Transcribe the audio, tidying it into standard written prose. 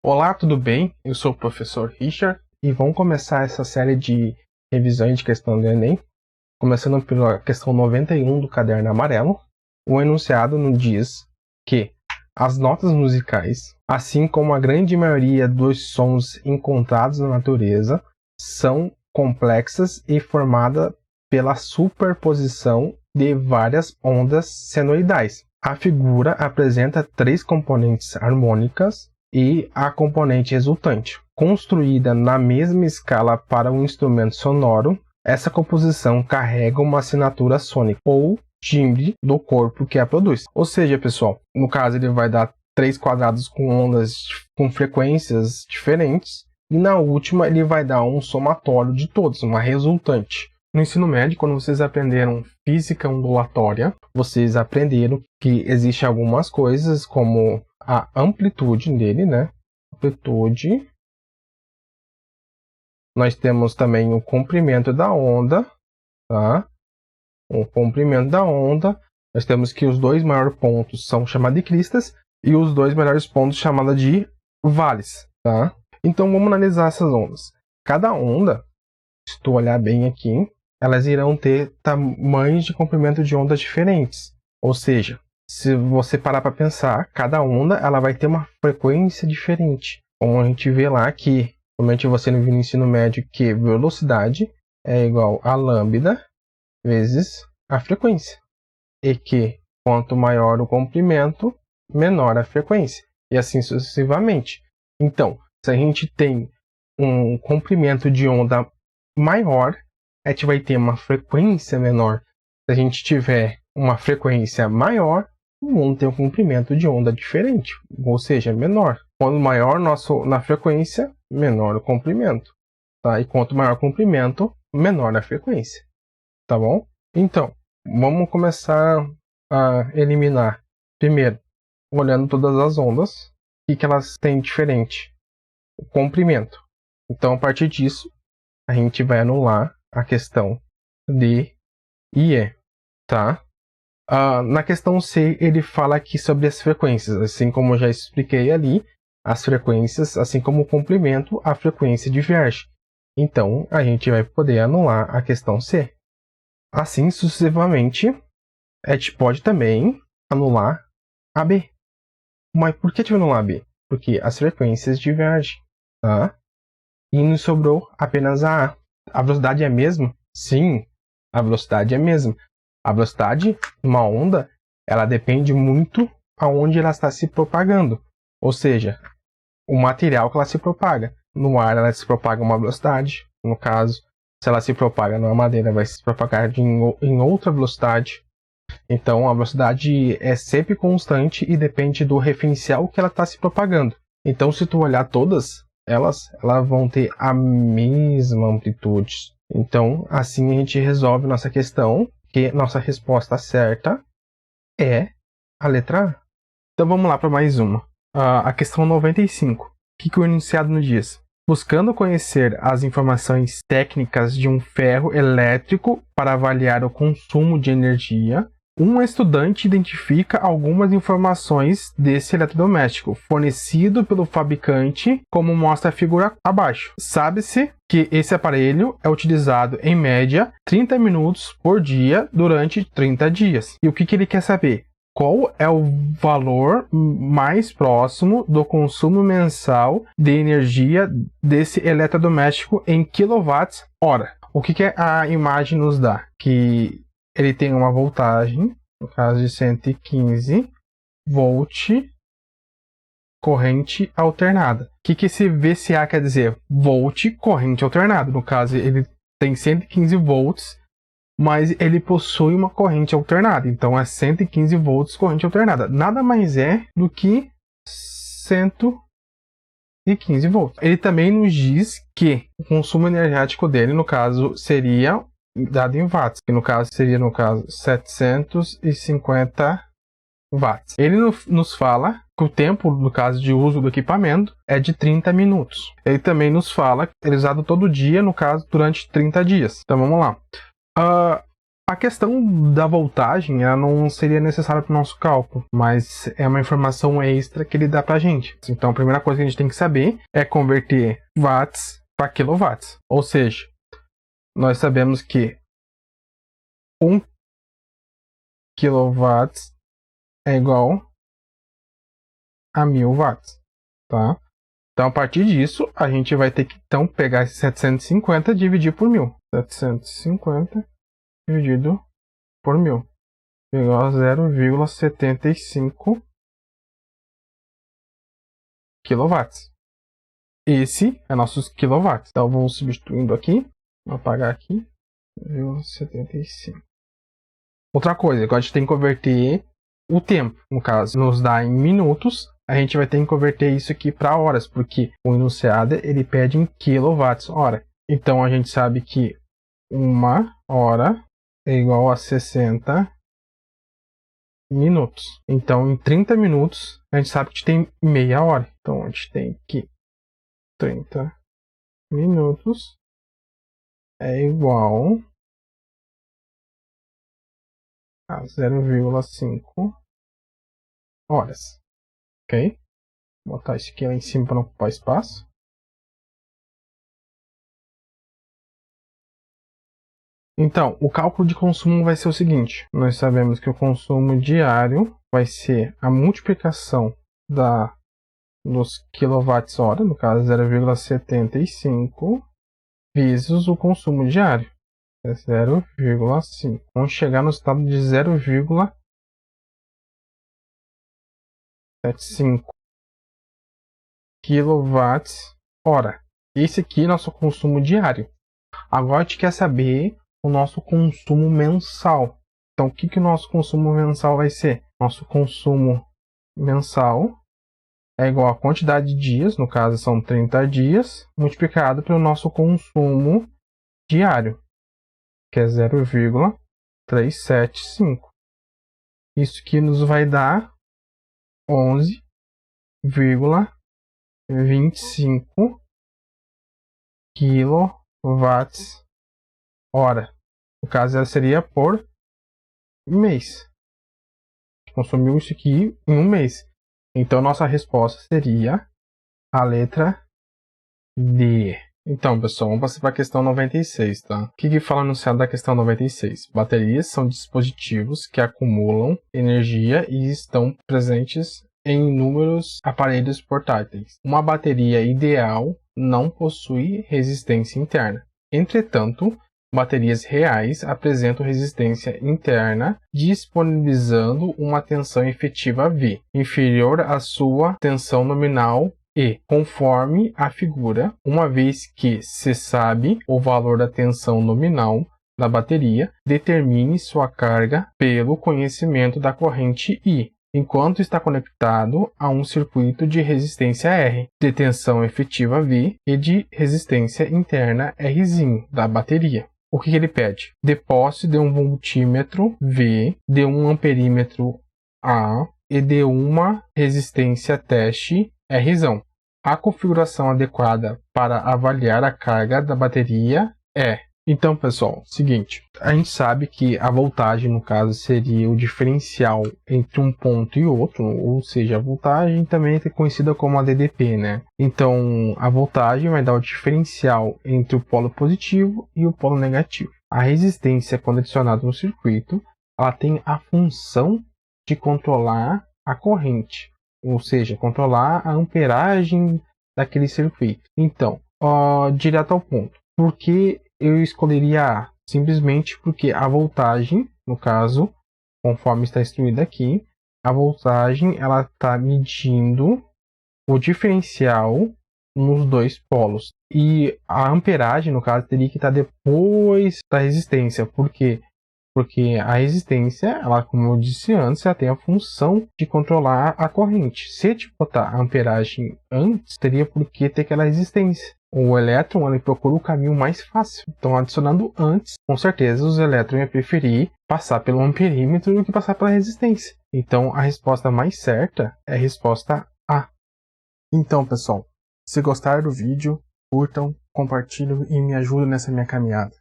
Olá, tudo bem? Eu sou o professor Richard e vamos começar essa série de revisões de questão do Enem, começando pela questão 91 do caderno amarelo. O enunciado nos diz que as notas musicais, assim como a grande maioria dos sons encontrados na natureza, são complexas e formadas pela superposição de várias ondas senoidais. A figura apresenta três componentes harmônicas e a componente resultante. Construída na mesma escala para um instrumento sonoro, essa composição carrega uma assinatura sônica ou timbre do corpo que a produz. Ou seja, pessoal, no caso ele vai dar três quadrados com ondas com frequências diferentes e na última ele vai dar um somatório de todos, uma resultante. No ensino médio, quando vocês aprenderam física ondulatória, vocês aprenderam que existem algumas coisas como a amplitude dele, né? Amplitude. Nós temos também o comprimento da onda, tá? O comprimento da onda. Nós temos que os dois maiores pontos são chamados de cristas e os dois menores pontos chamados de vales, tá? Então vamos analisar essas ondas. Cada onda, se tu olhar bem aqui, elas irão ter tamanhos de comprimento de ondas diferentes. Ou seja, se você parar para pensar, cada onda ela vai ter uma frequência diferente. Como a gente vê lá que, normalmente você não viu no ensino médio, que velocidade é igual a lambda vezes a frequência. E que quanto maior o comprimento, menor a frequência. E assim sucessivamente. Então, se a gente tem um comprimento de onda maior, a gente vai ter uma frequência menor. Se a gente tiver uma frequência maior, o mundo tem um comprimento de onda diferente, ou seja, menor. Quanto maior na frequência, menor o comprimento. Tá? E quanto maior o comprimento, menor a frequência. Tá bom? Então, vamos começar a eliminar. Primeiro, olhando todas as ondas, o que elas têm diferente? O comprimento. Então, a partir disso, a gente vai anular a questão D e E, tá? Na questão C, ele fala aqui sobre as frequências, assim como eu já expliquei ali, as frequências, assim como o comprimento, a frequência diverge. Então, a gente vai poder anular a questão C. Assim, sucessivamente, a gente pode também anular a B. Mas por que anular a B? Porque as frequências divergem, tá? E nos sobrou apenas a A. A velocidade é a mesma? Sim, a velocidade é a mesma. A velocidade de uma onda, ela depende muito aonde ela está se propagando. Ou seja, o material que ela se propaga. No ar ela se propaga uma velocidade. No caso, se ela se propaga numa madeira, vai se propagar em outra velocidade. Então a velocidade é sempre constante e depende do referencial que ela está se propagando. Então se tu olhar todas, elas vão ter a mesma amplitude. Então, assim a gente resolve nossa questão, que nossa resposta certa é a letra A. Então vamos lá para mais uma. A questão 95. O que o enunciado nos diz? Buscando conhecer as informações técnicas de um ferro elétrico para avaliar o consumo de energia, um estudante identifica algumas informações desse eletrodoméstico, fornecido pelo fabricante, como mostra a figura abaixo. Sabe-se que esse aparelho é utilizado, em média, 30 minutos por dia durante 30 dias. E o que ele quer saber? Qual é o valor mais próximo do consumo mensal de energia desse eletrodoméstico em kWh? O que a imagem nos dá? Que ele tem uma voltagem, no caso de 115 volt, corrente alternada. O que esse VCA quer dizer? Volt, corrente alternada. No caso, ele tem 115 volts, mas ele possui uma corrente alternada. Então, é 115 volts corrente alternada. Nada mais é do que 115 volts. Ele também nos diz que o consumo energético dele, no caso, seria dado em watts, que no caso seria 750 watts. Ele nos fala que o tempo, no caso de uso do equipamento, é de 30 minutos. Ele também nos fala que ele é usado todo dia, no caso, durante 30 dias. Então vamos lá. A questão da voltagem ela não seria necessária para o nosso cálculo, mas é uma informação extra que ele dá para a gente. Então, a primeira coisa que a gente tem que saber é converter watts para quilowatts. Ou seja, nós sabemos que 1 kilowatts é igual a 1000 watts, tá? Então, a partir disso, a gente vai ter que então pegar esse 750 e dividir por 1000. 750 dividido por 1000 igual a 0,75 quilowatts. Esse é nossos quilowatts. Então, vamos substituindo aqui. Vou apagar aqui. 0,75. Outra coisa, agora a gente tem que converter o tempo. No caso, nos dá em minutos. A gente vai ter que converter isso aqui para horas, porque o enunciado ele pede em quilowatts hora. Então, a gente sabe que 1 hora é igual a 60 minutos. Então, em 30 minutos, a gente sabe que tem meia hora. Então, a gente tem que 30 minutos é igual a 0,5 horas. Ok? Vou botar isso aqui lá em cima para não ocupar espaço. Então, o cálculo de consumo vai ser o seguinte. Nós sabemos que o consumo diário vai ser a multiplicação dos quilowatts-hora, no caso 0,75, vezes o consumo diário. É 0,5. Vamos chegar no estado de 0,75 quilowatts-hora. Esse aqui é nosso consumo diário. Agora a gente quer saber o nosso consumo mensal. Então, o que o nosso consumo mensal vai ser? Nosso consumo mensal é igual a quantidade de dias, no caso são 30 dias, multiplicado pelo nosso consumo diário, que é 0,375. Isso que nos vai dar 11,25 quilowatts hora. No caso, ela seria por mês. Consumiu isso aqui em um mês. Então, nossa resposta seria a letra D. Então, pessoal, vamos passar para a questão 96, tá? O que fala no enunciado da questão 96? Baterias são dispositivos que acumulam energia e estão presentes em inúmeros aparelhos portáteis. Uma bateria ideal não possui resistência interna. Entretanto, baterias reais apresentam resistência interna, disponibilizando uma tensão efetiva V, inferior à sua tensão nominal E, conforme a figura, uma vez que se sabe o valor da tensão nominal da bateria, determine sua carga pelo conhecimento da corrente I, enquanto está conectado a um circuito de resistência R, de tensão efetiva V e de resistência interna R' da bateria. O que ele pede? Depósito de um voltímetro V, de um amperímetro A e de uma resistência teste R'. A configuração adequada para avaliar a carga da bateria é... Então, pessoal, seguinte, a gente sabe que a voltagem, no caso, seria o diferencial entre um ponto e outro, ou seja, a voltagem também é conhecida como a DDP, né? Então, a voltagem vai dar o diferencial entre o polo positivo e o polo negativo. A resistência, quando adicionada no circuito, ela tem a função de controlar a corrente, ou seja, controlar a amperagem daquele circuito. Então, direto ao ponto. Por que eu escolheria A? Simplesmente porque a voltagem, no caso, conforme está instruída aqui, a voltagem ela está medindo o diferencial nos dois polos. E a amperagem, no caso, teria que estar depois da resistência. Por quê? Porque a resistência, ela, como eu disse antes, ela tem a função de controlar a corrente. Se eu botar a amperagem antes, teria por que ter aquela resistência. O elétron ele procura o caminho mais fácil. Então, adicionando antes, com certeza os elétrons iam preferir passar pelo amperímetro do que passar pela resistência. Então, a resposta mais certa é a resposta A. Então, pessoal, se gostaram do vídeo, curtam, compartilhem e me ajudem nessa minha caminhada.